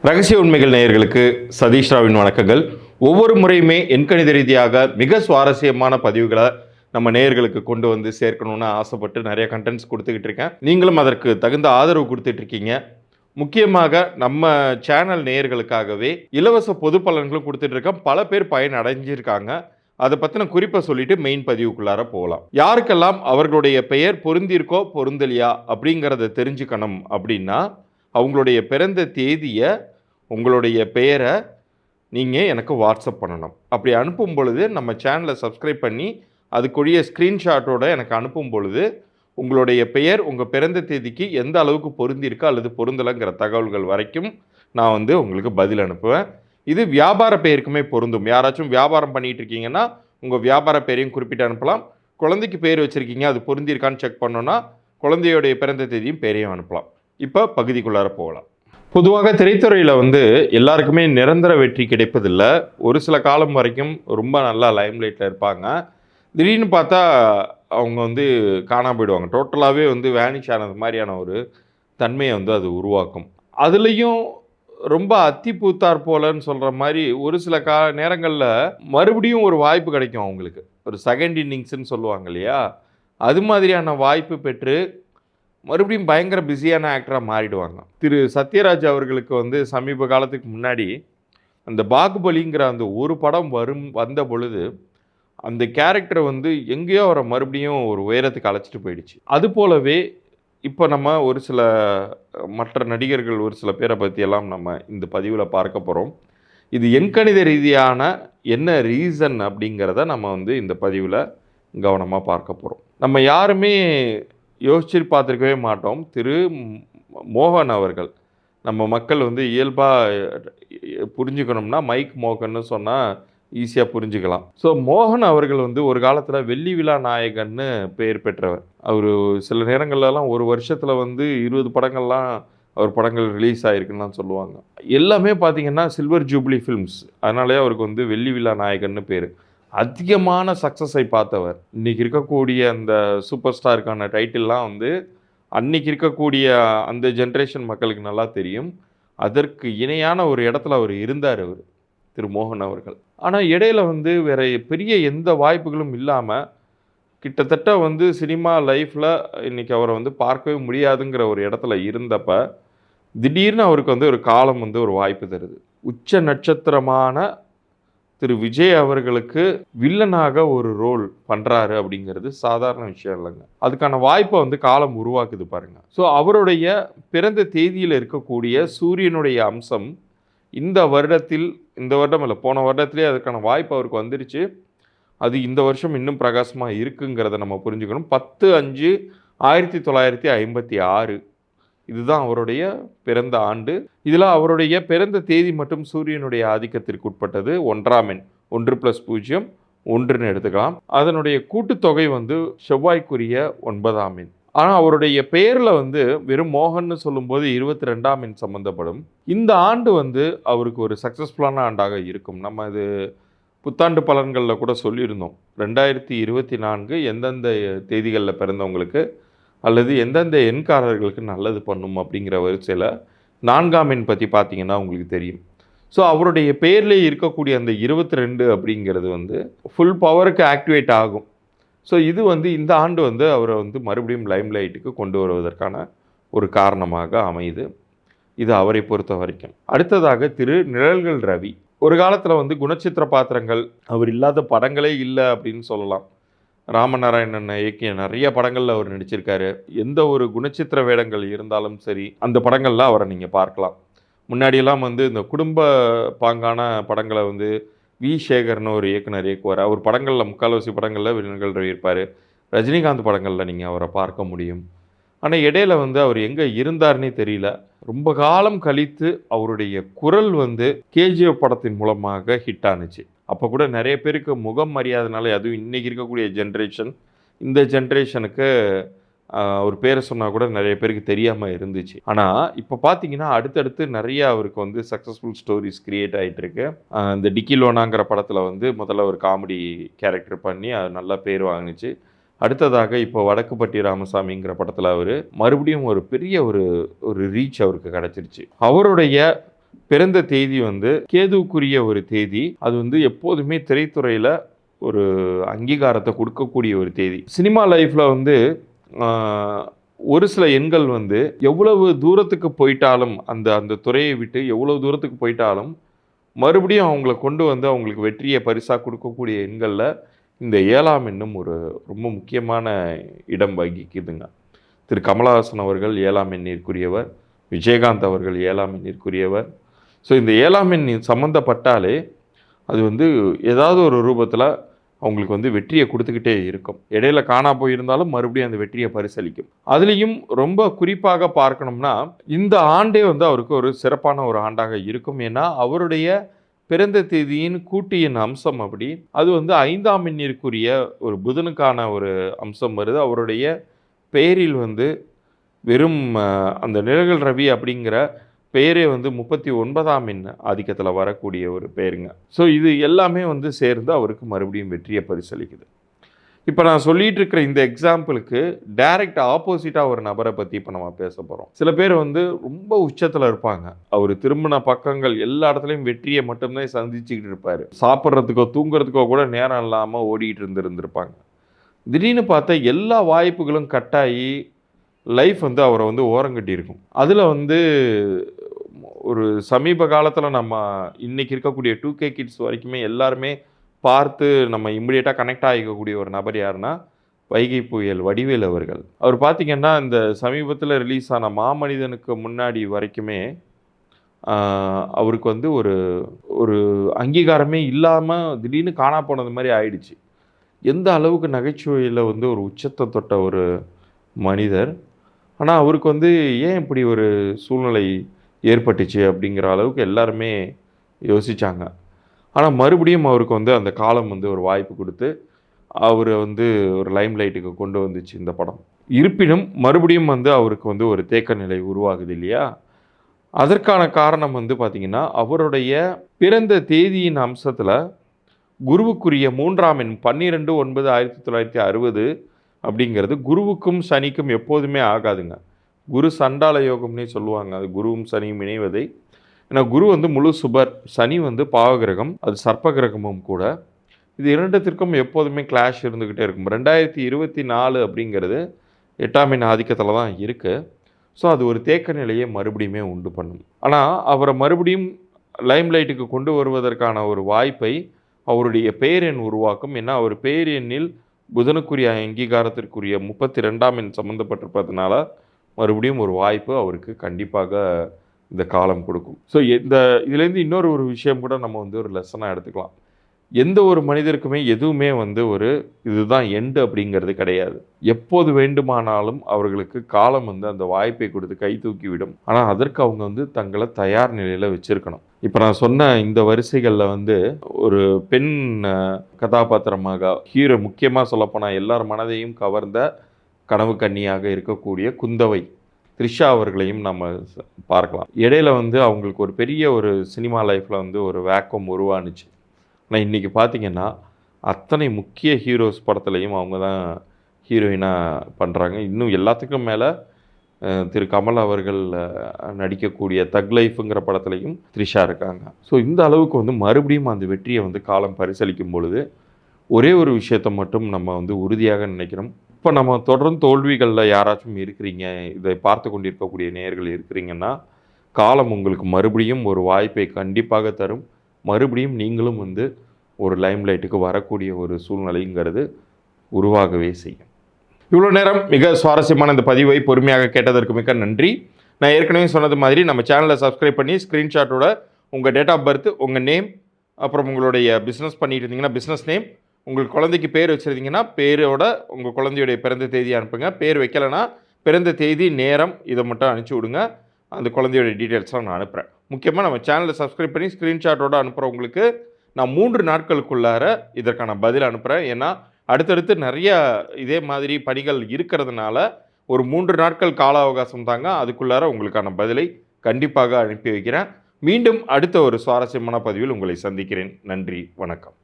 ரகசிய உண்மைகள் நேயர்களுக்கு சதீஷ் ராவின் வணக்கங்கள். ஒவ்வொரு முறையுமே எண்கணித ரீதியாக மிக சுவாரஸ்யமான பதிவுகளை நம்ம நேயர்களுக்கு கொண்டு வந்து சேர்க்கணும்னு ஆசைப்பட்டு நிறைய கண்டென்ட்ஸ் கொடுத்துக்கிட்டு இருக்கேன். நீங்களும் அதற்கு தகுந்த ஆதரவு கொடுத்துட்டு இருக்கீங்க. முக்கியமாக நம்ம சேனல் நேயர்களுக்காகவே இலவச பொது பலன்களும் கொடுத்துட்டு இருக்கேன். பல பேர் பயன் அடைஞ்சிருக்காங்க. அதை பற்றின குறிப்பை சொல்லிட்டு மெயின் பதிவுக்குள்ளார போகலாம். யாருக்கெல்லாம் அவர்களுடைய பெயர் பொருந்திருக்கோ பொருந்தலையா அப்படிங்கிறத தெரிஞ்சுக்கணும் அப்படின்னா அவங்களுடைய பிறந்த தேதியை, உங்களுடைய பெயரை நீங்கள் எனக்கு வாட்ஸ்அப் பண்ணணும். அப்படி அனுப்பும் பொழுது நம்ம சேனலை சப்ஸ்கிரைப் பண்ணி அதுக்குரிய ஸ்க்ரீன்ஷாட்டோடு எனக்கு அனுப்பும் பொழுது உங்களுடைய பெயர் உங்கள் பிறந்த தேதிக்கு எந்த அளவுக்கு பொருந்திருக்கா அல்லது பொருந்தலைங்கிற தகவல்கள் வரைக்கும் நான் உங்களுக்கு பதில் அனுப்புவேன். இது வியாபார பெயருக்குமே பொருந்தும். யாராச்சும் வியாபாரம் பண்ணிகிட்டு இருக்கீங்கன்னா உங்கள் வியாபார பெயரையும் குறிப்பிட்டு அனுப்பலாம். குழந்தைக்கு பேர் வச்சுருக்கீங்க, அது பொருந்திருக்கான்னு செக் பண்ணோன்னா குழந்தையோடைய பிறந்த தேதியும் பேரையும் அனுப்பலாம். இப்போ பகுதிக்குள்ளார போகலாம். பொதுவாக திரைத்துறையில் எல்லாருக்குமே நிரந்தர வெற்றி கிடைப்பதில்லை. ஒரு சில காலம் வரைக்கும் ரொம்ப நல்லா லைம்லைட்டில் இருப்பாங்க. திடீர்னு பார்த்தா அவங்க காணாம போயிடுவாங்க. டோட்டலாகவே வேனிஷ் ஆனது மாதிரியான ஒரு தன்மையை அது உருவாக்கும். அதுலேயும் ரொம்ப அத்தி பூத்தார் போலன்னு சொல்கிற மாதிரி ஒரு சில நேரங்களில் மறுபடியும் ஒரு வாய்ப்பு கிடைக்கும் அவங்களுக்கு. ஒரு செகண்ட் இன்னிங்ஸ்ன்னு சொல்லுவாங்க இல்லையா, அது மாதிரியான வாய்ப்பு பெற்று மறுபடியும் பயங்கர பிஸியான ஆக்டராக மாறிடுவாங்க. திரு சத்யராஜ் அவர்களுக்கு சமீப காலத்துக்கு முன்னாடி அந்த பாகுபலிங்கிற அந்த ஒரு படம் வந்த பொழுது அந்த கேரக்டரை எங்கேயோ அவரை மறுபடியும் ஒரு உயரத்துக்கு அழைச்சிட்டு போயிடுச்சு. அது போலவே இப்போ நம்ம ஒரு சில மற்ற நடிகர்கள் ஒரு சில பேரை பற்றியெல்லாம் நம்ம இந்த பதிவில் பார்க்க போகிறோம். இது எண்கணித ரீதியான என்ன ரீசன் அப்படிங்கிறத நம்ம இந்த பதிவில் கவனமாக பார்க்க போகிறோம். நம்ம யாருமே யோசிச்சு பார்த்துருக்கவே மாட்டோம். திரு மோகன் அவர்கள், நம்ம மக்கள் இயல்பாக புரிஞ்சுக்கணும்னா மைக் மோகன்னு சொன்னால் ஈஸியாக புரிஞ்சுக்கலாம். ஸோ மோகன் அவர்கள் ஒரு காலத்தில் வெள்ளி விழா நாயகன்னு பெயர் பெற்றவர். அவர் சில நேரங்கள்லாம் ஒரு வருஷத்தில் 20 படங்கள்லாம் அவர் படங்கள் ரிலீஸ் ஆகிருக்குன்னு சொல்லுவாங்க. எல்லாமே பார்த்திங்கன்னா சில்வர் ஜூப்ளி ஃபிலிம்ஸ். அதனாலே அவருக்கு வெள்ளி விழா நாயகன்னு பேர். அதிகமான சக்ஸஸை பார்த்தவர். இன்றைக்கி இருக்கக்கூடிய அந்த சூப்பர் ஸ்டாருக்கான டைட்டில்லாம் அன்றைக்கி இருக்கக்கூடிய அந்த ஜென்ரேஷன் மக்களுக்கு நல்லா தெரியும். அதற்கு இணையான ஒரு இடத்துல அவர் இருந்தார், அவர் திரு மோகன் அவர்கள். ஆனால் இடையில வேறு பெரிய எந்த வாய்ப்புகளும் இல்லாமல் கிட்டத்தட்ட சினிமா லைஃப்பில் இன்றைக்கி அவரை பார்க்கவே முடியாதுங்கிற ஒரு இடத்துல இருந்தப்போ திடீர்னு அவருக்கு ஒரு காலம் ஒரு வாய்ப்பு தருது. உச்ச நட்சத்திரமான திரு விஜய் அவர்களுக்கு வில்லனாக ஒரு ரோல் பண்ணுறாரு அப்படிங்கிறது சாதாரண விஷயம் இல்லைங்க. அதுக்கான வாய்ப்பை காலம் உருவாக்குது பாருங்கள். ஸோ அவருடைய பிறந்த தேதியில் இருக்கக்கூடிய சூரியனுடைய அம்சம் இந்த வருடம் இல்லை, போன வருடத்திலே அதுக்கான வாய்ப்பு அவருக்கு வந்துருச்சு. அது இந்த வருஷம் இன்னும் பிரகாசமாக இருக்குங்கிறத நம்ம புரிஞ்சுக்கணும். 10/5/1956 இதுதான் அவருடைய பிறந்த ஆண்டு. இதில் அவருடைய பிறந்த தேதி மட்டும் சூரியனுடைய ஆதிக்கத்திற்கு உட்பட்டது. 1ஆம் எண் 1+0 1ன்னு எடுத்துக்கலாம். அதனுடைய கூட்டுத்தொகை செவ்வாய்க்குரிய 9ஆம் எண். ஆனால் அவருடைய பெயரில் வெறும் மோகன்னு சொல்லும்போது 22ஆம் எண் சம்மந்தப்படும். இந்த ஆண்டு அவருக்கு ஒரு சக்ஸஸ்ஃபுல்லான ஆண்டாக இருக்கும். நம்ம இது புத்தாண்டு பலன்களில் கூட சொல்லியிருந்தோம். 2024 எந்தெந்த தேதிகளில் பிறந்தவங்களுக்கு அல்லது எந்தெந்த எண்காரர்களுக்கு நல்லது பண்ணும் அப்படிங்கிற வரிசையில் 4ஆம் எண் பற்றி பார்த்தீங்கன்னா உங்களுக்கு தெரியும். ஸோ அவருடைய பேர்லேயே இருக்கக்கூடிய அந்த 22 அப்படிங்கிறது ஃபுல் பவருக்கு ஆக்டிவேட் ஆகும். ஸோ இது இந்த ஆண்டு அவரை மறுபடியும் லைம்லைட்டுக்கு கொண்டு வருவதற்கான ஒரு காரணமாக அமையுது. இது அவரை பொறுத்த வரைக்கும். அடுத்ததாக திரு நிழல்கள் ரவி. ஒரு காலத்தில் குணச்சித்திர பாத்திரங்கள், அவர் இல்லாத படங்களே இல்லை அப்படின்னு சொல்லலாம். ராமநாராயணன் இயக்கிய நிறைய படங்களில் அவர் நடிச்சிருக்காரு. எந்த ஒரு குணச்சித்திர வேடங்கள் இருந்தாலும் சரி அந்த படங்களில் அவரை நீங்கள் பார்க்கலாம். முன்னாடியெல்லாம் இந்த குடும்ப பாங்கான படங்களை வி சேகர்னு ஒரு இயக்குனர் இயக்குவார். அவர் படங்களில் முக்கால்வாசி படங்களில் வில்லன்கள் இருப்பார். ரஜினிகாந்த் படங்களில் நீங்கள் அவரை பார்க்க முடியும். ஆனால் இடையில அவர் எங்கே இருந்தார்னே தெரியல. ரொம்ப காலம் கழித்து அவருடைய குரல் கேஜிஎஃப் படத்தின் மூலமாக ஹிட் ஆணுச்சு. அப்போ கூட நிறைய பேருக்கு முகம் மரியாதைனால, அதுவும் இன்றைக்கி இருக்கக்கூடிய ஜென்ரேஷன், இந்த ஜென்ரேஷனுக்கு அவர் பேரை சொன்னால் கூட நிறைய பேருக்கு தெரியாமல் இருந்துச்சு. ஆனால் இப்போ பார்த்தீங்கன்னா அடுத்தடுத்து நிறைய அவருக்கு சக்ஸஸ்ஃபுல் ஸ்டோரிஸ் க்ரியேட் ஆகிட்டுருக்கு. இந்த டிக்கி லோனாங்கிற படத்தில் முதல்ல ஒரு காமெடி கேரக்டர் பண்ணி அது நல்லா பேர் வாங்கிச்சு. அடுத்ததாக இப்போ வடக்குப்பட்டி ராமசாமிங்கிற படத்தில் அவர் மறுபடியும் ஒரு பெரிய ஒரு ரீச் அவருக்கு கிடச்சிருச்சு. அவருடைய பிறந்த தேதி வந்து கேதுவுக்குரிய ஒரு தேதி. அது வந்து எப்போதுமே திரைத்துறையில் ஒரு அங்கீகாரத்தை கொடுக்கக்கூடிய ஒரு தேதி. சினிமா லைஃப்பில் வந்து ஒரு சில எண்கள் வந்து எவ்வளவு தூரத்துக்கு போயிட்டாலும் அந்த அந்த துறையை விட்டு எவ்வளவு தூரத்துக்கு போயிட்டாலும் மறுபடியும் அவங்கள கொண்டு வந்து அவங்களுக்கு வெற்றியை பரிசாக கொடுக்கக்கூடிய எண்களில் இந்த 7ஆம் எண்ணும் ஒரு ரொம்ப முக்கியமான இடம் வகிக்குதுங்க. திரு கமலஹாசன் அவர்கள் 7ஆம் எண்ணிற்குரியவர், விஜயகாந்த் அவர்கள் 7ஆம் எண்ணிற்குரியவர். ஸோ இந்த 7ஆம் எண் சம்மந்தப்பட்டாலே அது வந்து ஏதாவது ஒரு ரூபத்தில் அவங்களுக்கு வந்து வெற்றியை கொடுத்துக்கிட்டே இருக்கும். இடையில காணா போயிருந்தாலும் மறுபடியும் அந்த வெற்றியை பரிசளிக்கும். அதுலேயும் ரொம்ப குறிப்பாக பார்க்கணும்னா இந்த ஆண்டே வந்து அவருக்கு ஒரு சிறப்பான ஒரு ஆண்டாக இருக்கும். ஏன்னா அவருடைய பிறந்த தேதியின் கூட்டியின் அம்சம் அப்படி. அது வந்து 5ஆம் எண்ணிற்குரிய ஒரு புதனுக்கான ஒரு அம்சம் வருது. அவருடைய பெயரில் வந்து வெறும் அந்த நிழல் ரவி அப்படிங்கிற பெயரே வந்து 39ஆம் எண் ஆதிக்கத்தில் வரக்கூடிய ஒரு பெயருங்க. ஸோ இது எல்லாமே வந்து சேர்ந்து அவருக்கு மறுபடியும் வெற்றியை பரிசளிக்குது. இப்போ நான் சொல்லிட்டு இருக்கிற இந்த எக்ஸாம்பிளுக்கு டைரக்ட் ஆப்போசிட்டாக ஒரு நபரை பற்றி இப்போ நம்ம பேச போகிறோம். சில பேர் வந்து ரொம்ப உச்சத்தில் இருப்பாங்க. அவர் திரும்பின பக்கங்கள் எல்லா இடத்துலையும் வெற்றியை மட்டும்தான் சந்திச்சுக்கிட்டு இருப்பார். சாப்பிட்றதுக்கோ தூங்குறதுக்கோ கூட நேரம் இல்லாமல் ஓடிக்கிட்டு இருந்திருப்பாங்க. திடீர்னு பார்த்தா எல்லா வாய்ப்புகளும் கட்டாயி லைஃப் வந்து அவரை வந்து ஓரங்கட்டி இருக்கும். அதில் வந்து ஒரு சமீப காலத்தில் நம்ம இன்றைக்கி இருக்கக்கூடிய 2K கிட்ஸ் வரைக்குமே எல்லாருமே பார்த்து நம்ம இம்மிடியேட்டாக கனெக்ட் ஆகிக்கக்கூடிய ஒரு நபர் யாருன்னா வைகை புயல் வடிவேல் அவர்கள். அவர் பார்த்திங்கன்னா இந்த சமீபத்தில் ரிலீஸ் ஆன மாமனிதனுக்கு முன்னாடி வரைக்குமே அவருக்கு வந்து ஒரு ஒரு அங்கீகாரமே இல்லாமல் திடீர்னு காணா போனது மாதிரி ஆயிடுச்சு. எந்த அளவுக்கு நகைச்சுவையில் வந்து ஒரு உச்சத்தை தொட்ட ஒரு மனிதர். ஆனால் அவருக்கு வந்து ஏன் இப்படி ஒரு சூழ்நிலை ஏற்பட்டுச்சு அப்படிங்கிற அளவுக்கு எல்லாருமே யோசித்தாங்க. ஆனால் மறுபடியும் அவருக்கு வந்து அந்த காலம் வந்து ஒரு வாய்ப்பு கொடுத்து அவரை வந்து ஒரு லைம் லைட்டுக்கு கொண்டு வந்துச்சு இந்த படம். இருப்பினும் மறுபடியும் வந்து அவருக்கு வந்து ஒரு தேக்க நிலை உருவாகுது இல்லையா? அதற்கான காரணம் வந்து பார்த்திங்கன்னா அவருடைய பிறந்த தேதியின் அம்சத்தில் குருவுக்குரிய 3ஆம் எண் 12/9/1960 அப்படிங்கிறது குருவுக்கும் சனிக்கும் எப்போதுமே ஆகாதுங்க. குரு சண்டால யோகம்னே சொல்லுவாங்க. அது குருவும் சனியும் இணைவதை. ஏன்னா குரு வந்து முழு சுபர், சனி வந்து பாவகிரகம், அது சர்ப்ப கிரகமும் கூட. இது இரண்டுத்திற்கும் எப்போதுமே கிளாஷ் இருந்துக்கிட்டே இருக்கும். 2024 அப்படிங்கிறது 8ஆம் எண் ஆதிக்கத்தில் தான் இருக்குது. ஸோ அது ஒரு தேக்க நிலையை மறுபடியுமே உண்டு பண்ணும். ஆனால் அவரை மறுபடியும் லைம் லைட்டுக்கு கொண்டு வருவதற்கான ஒரு வாய்ப்பை அவருடைய பேரெண் உருவாக்கும். ஏன்னா அவர் பேரெண்ணில் புதனுக்குரிய அங்கீகாரத்திற்குரிய 32ஆம் எண் சம்மந்தப்பட்டிருப்பதனால மறுபடியும் ஒரு வாய்ப்பு அவருக்கு கண்டிப்பாக இந்த காலம் கொடுக்கும். ஸோ இதுலேருந்து இன்னொரு விஷயம் கூட நம்ம வந்து ஒரு லெசனாக எடுத்துக்கலாம். எந்த ஒரு மனிதருக்குமே எதுவுமே வந்து ஒரு இதுதான் எண்டு அப்படிங்கிறது கிடையாது. எப்போது வேண்டுமானாலும் அவர்களுக்கு காலம் வந்து அந்த வாய்ப்பை கொடுத்து கை தூக்கிவிடும். ஆனால் அதற்கு அவங்க வந்து தங்களை தயார் நிலையில் வச்சுருக்கணும். இப்போ நான் சொன்ன இந்த வரிசைகளில் வந்து ஒரு பெண் கதாபாத்திரமாக ஹீரோ, முக்கியமாக சொல்லப்போனால் எல்லார் மனதையும் கவர்ந்த கனவு கன்னியாக இருக்கக்கூடிய குந்தவை த்ரிஷா அவர்களையும் நம்ம பார்க்கலாம். இடையில வந்து அவங்களுக்கு ஒரு பெரிய ஒரு சினிமா லைஃப்பில் வந்து ஒரு வேக்கம் உருவானுச்சு. ஆனால் இன்றைக்கி பார்த்திங்கன்னா அத்தனை முக்கிய ஹீரோஸ் படத்துலையும் அவங்க தான் ஹீரோயினாக பண்ணுறாங்க. இன்னும் எல்லாத்துக்கும் மேலே திரு கமல் அவர்கள் நடிக்கக்கூடிய தக் லைஃப்ங்கிற படத்துலையும் த்ரிஷா இருக்காங்க. ஸோ இந்த அளவுக்கு வந்து மறுபடியும் அந்த வெற்றியை வந்து காலம் பரிசளிக்கும் பொழுது ஒரே ஒரு விஷயத்தை மட்டும் நம்ம வந்து உறுதியாக நினைக்கிறோம். இப்போ நம்ம தொடர்ந்து தோல்விகளில் யாராச்சும் இருக்கிறீங்க, இதை பார்த்து கொண்டிருக்கக்கூடிய நேயர்கள் இருக்கிறீங்கன்னா, காலம் உங்களுக்கு மறுபடியும் ஒரு வாய்ப்பை கண்டிப்பாக தரும். மறுபடியும் நீங்களும் வந்து ஒரு லைம் லைட்டுக்கு வரக்கூடிய ஒரு சூழ்நிலைங்கிறது உருவாகவே செய்யும். இவ்வளோ நேரம் மிக சுவாரஸ்யமான இந்த பதிவை பொறுமையாக கேட்டதற்கு மிக்க நன்றி. நான் ஏற்கனவே சொன்னது மாதிரி நம்ம சேனலை சப்ஸ்கிரைப் பண்ணி ஸ்க்ரீன்ஷாட்டோட உங்கள் டேட் ஆஃப் பர்த், உங்கள் நேம், அப்புறம் உங்களுடைய பிஸ்னஸ் பண்ணிட்டு இருந்தீங்கன்னா பிஸ்னஸ் நேம், உங்களுக்கு குழந்தைக்கு பேர் வச்சுருந்தீங்கன்னா பேரோட உங்கள் குழந்தையுடைய பிறந்த தேதி அனுப்புங்க. பேர் வைக்கலைன்னா பிறந்த தேதி, நேரம் இதை மட்டும் அனுப்பிச்சி விடுங்க. அந்த குழந்தையோட டீட்டெயில்ஸ்லாம் நான் அனுப்புகிறேன். முக்கியமாக நம்ம சேனலை சப்ஸ்கிரைப் பண்ணி ஸ்க்ரீன்ஷாட்டோடு அனுப்புகிறவங்களுக்கு நான் 3 நாட்களுக்குள்ளார இதற்கான பதில் அனுப்புகிறேன். ஏன்னா அடுத்தடுத்து நிறைய இதே மாதிரி பணிகள் இருக்கிறதுனால ஒரு 3 நாட்கள் கால அவகாசம் தாங்க. அதுக்குள்ளார உங்களுக்கான பதிலை கண்டிப்பாக அனுப்பி வைக்கிறேன். மீண்டும் அடுத்த ஒரு சுவாரஸ்யமான பதிவில் உங்களை சந்திக்கிறேன். நன்றி, வணக்கம்.